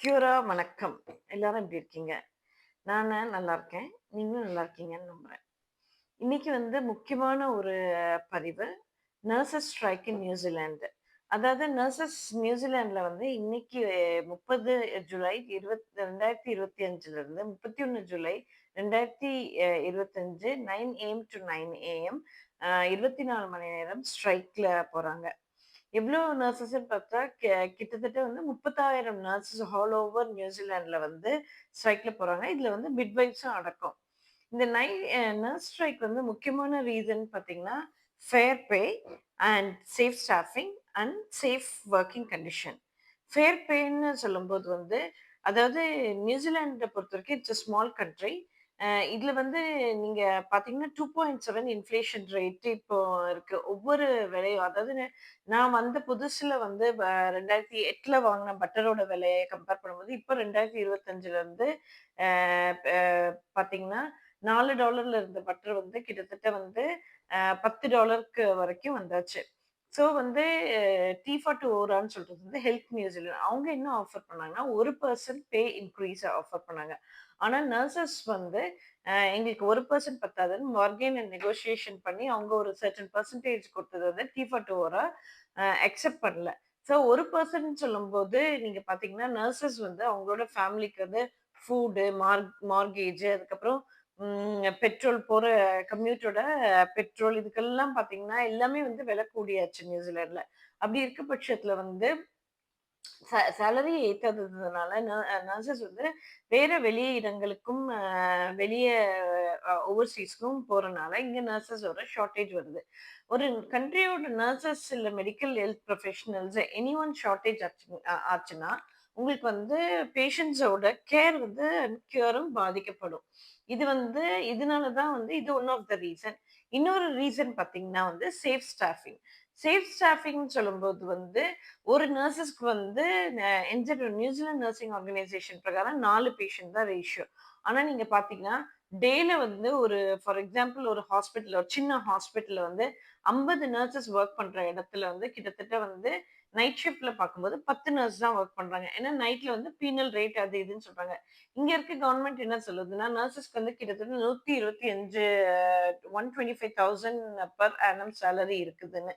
Cura வணக்கம். எல்லாரும் எப்படி இருக்கீங்க? நானு நல்லா இருக்கேன். நீங்களும் நல்லா இருக்கீங்கன்னு நம்புறேன். இன்னைக்கு முக்கியமான ஒரு பதிவு. Nurses strike in New Zealand. அதாவது நர்சஸ் நியூசிலாந்துல இன்னைக்கு 30 ஜூலை 2025 இருந்து 31 ஜூலை 2025 9 ஏஎம் டூ 9 ஏஎம் 24 மணி நேரம் ஸ்ட்ரைக்ல போறாங்க. எவ்வளோ நர்சஸ்ன்னு பார்த்தா, கிட்டத்தட்ட 30,000 நர்சஸ் ஆல் ஓவர் நியூசிலாந்துல ஸ்ட்ரைக்ல போறாங்க. இதுல மிட்வைஃப்ஸும் அடக்கம். இந்த நர்ஸ் ஸ்ட்ரைக் முக்கியமான ரீசன் பார்த்தீங்கன்னா, fair pay and safe staffing and safe working condition. Fair பேன்னு சொல்லும்போது அதாவது நியூசிலாண்ட பொறுத்தவரைக்கும் இட்ஸ் அ ஸ்மால் கண்ட்ரி. இதுல நீங்க பார்த்தீங்கன்னா 2.7 இன்ஃப்ளேஷன் ரேட் இப்போ இருக்கு. ஒவ்வொரு விலையும் அதாவது நான் வந்த புதுசுல 2008ல வாங்குன பட்டரோட விலைய கம்பேர் பண்ணும்போது, இப்ப 2025ல அ ப பார்த்தீங்கன்னா, $4ல இருந்த பட்டர் கிட்டத்தட்ட $10க்கு வரைக்கும் வந்தாச்சு. ஸோ டீ ஃபார் டூ ஓரான்னு சொல்றது ஹெல்த் நியூசிலாந்து. அவங்க என்ன ஆஃபர் பண்ணாங்கன்னா, 1% பே இன்கிரீஸ ஆஃபர் பண்ணாங்க. ஆனா நர்சஸ் எங்களுக்கு 1% பத்தாதுன்னு பார்கெயின் அண்ட் நெகோஷியேஷன் பண்ணி அவங்க ஒரு சர்டன் பெர்சன்டேஜ் கொடுத்தது டீ ஃபார் டூ ஓரா அக்செப்ட் பண்ணல. ஸோ 1% சொல்லும்போது நீங்க பார்த்தீங்கன்னா, நர்சஸ் அவங்களோட ஃபேமிலிக்கு ஃபுட்டு, மார்கேஜ் அதுக்கப்புறம் பெட்ரோல் போற கம்யூட்டோட பெட்ரோல் இதுக்கெல்லாம் பார்த்தீங்கன்னா, எல்லாமே விலை கூடியாச்சு நியூசிலாண்ட்ல. அப்படி இருக்க பட்சத்துல சேலரி ஏத்தாததுனால நர்சஸ் வேற வெளி இடங்களுக்கும் வெளிய ஓவர்சீஸ்க்கும் போறனால இங்க நர்சஸோட ஷார்ட்டேஜ் வருது. ஒரு கண்ட்ரியோட நர்சஸ் இல்ல medical health professionals any one shortage ஆச்சுன்னா உங்களுக்கு பேஷண்ட்ஸோட கேர் கியூரும் பாதிக்கப்படும். இது இதனால தான் இது ஒன் ஆஃப் த ரீசன். இன்னொரு ரீசன் பார்த்தீங்கன்னா சேஃப் ஸ்டாஃபிங். சேஃப் ஸ்டாஃபிங்ன்னு சொல்லும்போது ஒரு நர்சஸ்க்கு நியூசிலாந்து நர்சிங் ஆர்கனைசேஷன் பிரகாரம் 4 பேஷண்ட் தான் ரேஷியோ. ஆனா நீங்க பார்த்தீங்கன்னா, டேல ஒரு ஃபார் எக்ஸாம்பிள் ஒரு ஹாஸ்பிட்டல் ஒரு சின்ன ஹாஸ்பிட்டல்ல 50 நர்சஸ் வொர்க் பண்ற இடத்துல கிட்டத்தட்ட நைட் ஷிஃப்ட்ல பார்க்கும்போது 10 நர்ஸ் தான் வொர்க் பண்றாங்க. ஏன்னா நைட்ல பீனல் ரேட் அது இதுன்னு சொல்றாங்க. இங்க இருக்க கவர்ன்மெண்ட் என்ன சொல்லுதுன்னா, நர்சஸ்க்கு கிட்டத்தட்ட 125 125,000 பெர் ஆனம் சேலரி இருக்குதுன்னு.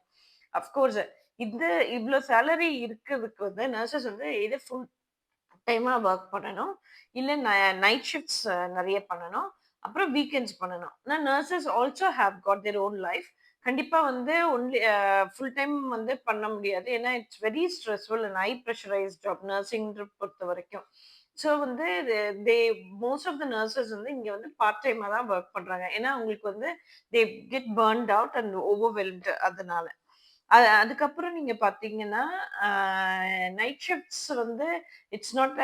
அஃப்கோர்ஸ் இது இவ்ளோ சேலரி இருக்கிறதுக்கு நர்சஸ் எய்தர் ஃபுல் டைமா வொர்க் பண்ணணும். இல்ல நைட் ஷிஃப்ட்ஸ் நெறைய பண்ணணும். அப்புறம் வீக்கெண்ட்ஸ் பண்ணணும். ஆனா nurses also have got their own life. கண்டிப்பா ஒன்லி ஃபுல் டைம் பண்ண முடியாது. ஏன்னா it's very stressful and high pressurised job நர்சிங்ன்ற பொறுத்தவரைக்கும். So they most of the nurses இங்க பார்ட் டைமா தான் வொர்க் பண்றாங்க. ஏன்னா அவங்களுக்கு they get burnt out and overwhelmed அதனால. அதுக்கப்புறம் நீங்க பார்த்தீங்கன்னா, uh night shifts it's not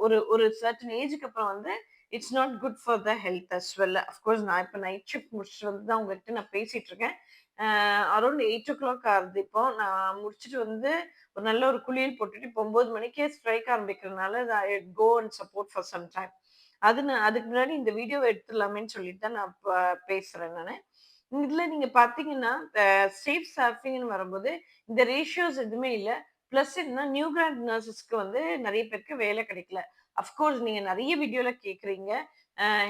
ஒரு ஒரு சர்டன் ஏஜ்க்கு அப்புறம் it's not good for the health as well. Of course நான் இப்ப நைட் ஷிஃப்ட் முடிச்சுட்டு தான் உங்ககிட்ட நான் பேசிட்டு இருக்கேன். அரவுண்ட் 8:00 ஆகுது இப்போ. நான் முடிச்சுட்டு ஒரு நல்ல ஒரு குளியல் போட்டுட்டு இப்போ 9 மணிக்கே ஸ்ட்ரைக் ஆரம்பிக்கிறதுனால I go and support for some time. அதுக்கு முன்னாடி இந்த வீடியோவ எடுத்துடலாமேன்னு சொல்லிட்டு தான் நான் பேசுறேன் நானு. இதுல நீங்க பார்த்தீங்கன்னா, சேஃப் சர்ஃபிங்ன்னு வரும்போது, இந்த ரேஷியோஸ் எதுவுமே இல்ல. பிளஸ் என்னன்னா, நியூ கிராட் நர்சஸ்க்கு நெறைய பேருக்கு வேலை கிடைக்கல. அஃப்கோர்ஸ் நீங்க நெறைய வீடியோல கேட்கிறீங்க.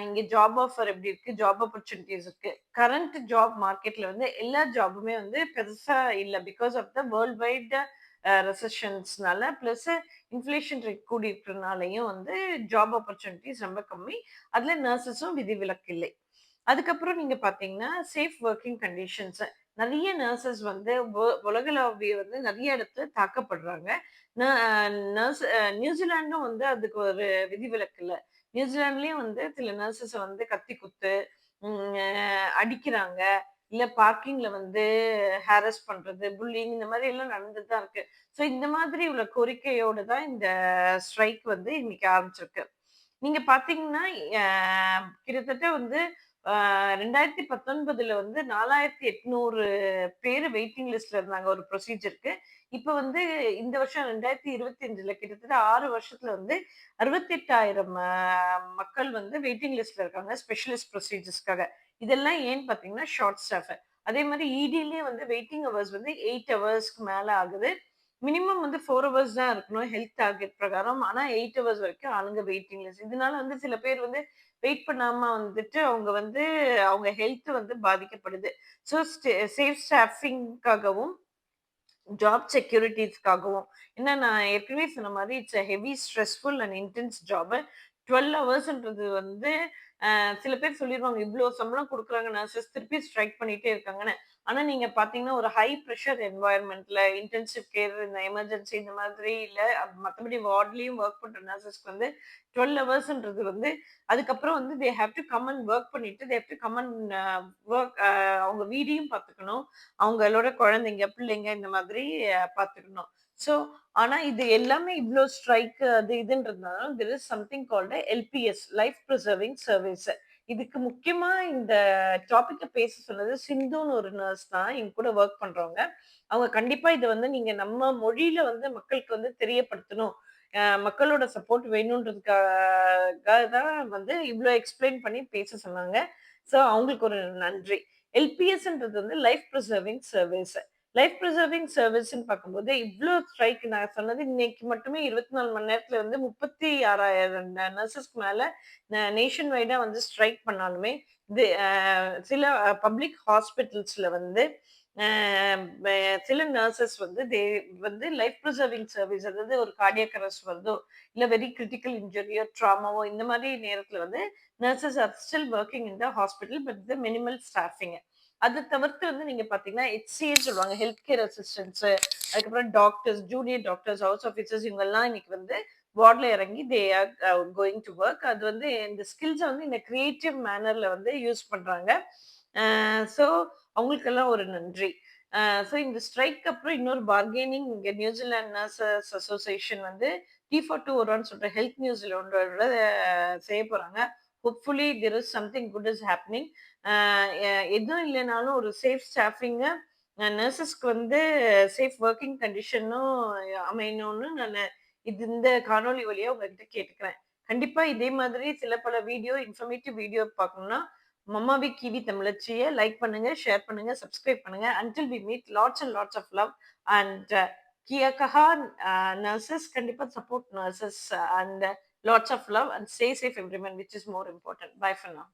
இங்க ஜாப் ஆஃபர் எப்படி இருக்கு? ஜாப் ஆப்பர்ச்சுனிட்டீஸ் இருக்கு. கரண்ட் ஜாப் மார்க்கெட்ல எல்லா ஜாப்புமே பெருசா இல்ல. Because of the world wide ரெசஷன்ஸ்னால பிளஸ் இன்ஃப்ளேஷன் ரேட் கூடி இருக்கிறனாலயும் ஜாப் ஆப்பர்ச்சுனிட்டீஸ் ரொம்ப கம்மி. அதுல நர்சஸும் விதிவிலக்கு இல்லை. அதுக்கப்புறம் நீங்க பார்த்தீங்கன்னா, சேஃப் ஒர்க்கிங் கண்டிஷன்ஸ். நெறைய நர்சஸ் உலகளாவிய நெறைய இடத்துல தாக்கப்படுறாங்க. ந நர்ஸ் நியூசிலாண்டும் அதுக்கு ஒரு விதிவிலக்கு இல்ல. நியூசிலாந்துலயும் சில நர்சஸ கத்தி குத்து, அடிக்கிறாங்க. இல்ல பார்க்கிங்ல ஹாரஸ் பண்றது, புல்லிங் இந்த மாரி எல்லாம் நடந்துட்டு தான் இருக்கு. ஸோ இந்த மாதிரி உள்ள கோரிக்கையோட தான் இந்த ஸ்ட்ரைக் இன்னைக்கு ஆரம்பிச்சிருக்கு. நீங்க பார்த்தீங்கன்னா, அ கிட்டத்தட்ட 2019ல 4,800 பேரு வெயிட்டிங் லிஸ்ட்ல இருந்தாங்க ஒரு ப்ரொசீஜருக்கு. இப்ப இந்த வருஷம் 2025ல கிட்டத்தட்ட 6 வருஷத்துல 68,000 மக்கள் வெயிட்டிங் லிஸ்ட்ல இருக்காங்க ஸ்பெஷலிஸ்ட் ப்ரொசீஜர்ஸ்க்காக. இதெல்லாம் ஏன்னு பார்த்தீங்கன்னா, ஷார்ட் ஸ்டாஃப். அதே மாரி இடிலயே வெயிட்டிங் ஹவர்ஸ் 8 ஹவர்ஸ்க்கு மேல ஆகுது. மினிமம் வந்து 4 ஹவர்ஸ் தான் இருக்கணும் ஹெல்த் டார்கெட் பிரகாரம். ஆனா 8 ஹவர்ஸ் வரைக்கும் ஆளுங்க வெயிட்டிங் லிஸ்ட். இதனால வந்து சில பேர் வந்து வெயிட் பண்ணாம வந்துட்டு அவங்க வந்து அவங்க ஹெல்த் வந்து பாதிக்கப்படுது. ஸோ சேஃப் ஸ்டாஃபிங்காகவும், ஜாப் செக்யூரிட்டீஸ்க்காகவும் ஏன்னா நான் ஏற்கனவே சொன்ன மாதிரி it's a heavy stressful and intense job. 12 ஹவர்ஸ்ன்றது வந்து சில பேர் சொல்லிருவாங்க, "இவ்ளோ சம்பளம் குடுக்குறாங்க நர்சஸ் திருப்பி ஸ்ட்ரைக் பண்ணிட்டே இருக்காங்கன்னு." ஆனா நீங்க பார்த்தீங்கன்னா, ஒரு ஹை பிரஷர் என்வாயர்ன்மென்ட்ல இன்டென்சிவ் கேர், இந்த எமர்ஜென்சி இந்த மாதிரி இல்ல மத்தபடி வார்ட்லயும் வொர்க் பண்ற நர்சஸ்க்கு வந்து 12 ஹவர்ஸ்ன்றது வந்து அதுக்கப்புறம் வந்து they have to come and work பண்ணிட்டு, they have to come and work அவங்க வீடையும் பார்த்துக்கணும். அவங்களோட குழந்தைங்க, பிள்ளைங்க இந்த மாதிரி பார்த்துக்கணும். ஸோ ஆனா இது எல்லாமே இவ்ளோ ஸ்ட்ரைக் அது இதுன்றதுனால there is something called LPS life preserving service. இதுக்கு முக்கியமா இந்த டாபிக்க பேச சொன்னது சிந்துன்னு ஒரு நர்ஸ் தான் என் கூட ஒர்க் பண்றவங்க. அவங்க கண்டிப்பா இத வந்து நீங்க நம்ம மொழியில வந்து மக்களுக்கு வந்து தெரியப்படுத்தணும். மக்களோட சப்போர்ட் வேணுன்றதுக்காக தான் வந்து இவ்ளோ எக்ஸ்பிளைன் பண்ணி பேச சொன்னாங்க. ஸோ அவங்களுக்கு ஒரு நன்றி. எல்பிஎஸ்ன்றது வந்து லைஃப் பிரிசர்விங் சர்வீஸ். லைஃப் பிரிசர்விங் சர்வீஸ்ன்னு பார்க்கும்போது, இவ்ளோ ஸ்ட்ரைக் நான் சொன்னது இன்னைக்கு மட்டுமே 24 மணி நேரத்துல வந்து 36,000 நர்சஸ்க்கு மேல நேஷன் வைடா வந்து ஸ்ட்ரைக் பண்ணாலுமே, இது சில பப்ளிக் ஹாஸ்பிட்டல்ஸ்ல வந்து அ ப சில நர்சஸ் வந்து வந்து லைஃப் பிரிசர்விங் சர்வீஸ் அதாவது ஒரு கார்டியாக் அரெஸ்ட் வருதோ, இல்ல வெரி கிரிட்டிக்கல் இன்ஜுரியோ, ட்ராமாவோ இந்த மாரி நேரத்துல வந்து nurses are still working in the hospital but the minimal staffing. அது தவிர்த்து வந்து நீங்க பார்த்தீங்கன்னா, HCA சொல்லுவாங்க. ஹெல்த் கேர் அசிஸ்டன்ட்ஸ், அதுக்கப்புறம் doctors, junior doctors, house officers இவங்கலாம் இன்னைக்கு வந்து வார்ட்ல இறங்கி they are going to work. அது வந்து இந்த ஸ்கில்ஸ வந்து இந்த கிரியேட்டிவ் மேனர்ல வந்து யூஸ் பண்றாங்க. அ ஸோ அவங்களுக்கெல்லாம் ஒரு நன்றி. ஸோ இந்த ஸ்ட்ரைக் அப்புறம் இன்னொரு பார்கெனிங் இங்க நியூசிலாந்து நர்சஸ் அசோசியேஷன் வந்து டி ஃபார் 2 சொல்ற ஹெல்த் நியூஸ்ல ஒன்றோட செய்ய போறாங்க. Hopefully there is something good is happening. அ எதுவும் இல்லைனாலும் ஒரு சேஃப் ஸ்டாஃபிங்க நர்சஸ்க்கு வந்து சேஃப் ஒர்க்கிங் கண்டிஷனும் அமையணும்னு நான் இந்த காணொளி வழியா உங்ககிட்ட கேட்டுக்கிறேன். கண்டிப்பா இதே மாதிரி சில பல வீடியோ, இன்ஃபர்மேட்டிவ் வீடியோ பார்க்கணும்னா, மம்மாவி கிவி தமிழச்சிய லைக் பண்ணுங்க, ஷேர் பண்ணுங்க, சப்ஸ்கிரைப் பண்ணுங்க. Until we meet lots and lots of love and கியகஹா நர்சஸ் கண்டிப்பா support nurses and lots of love and stay safe everyone which is more important. Bye for now.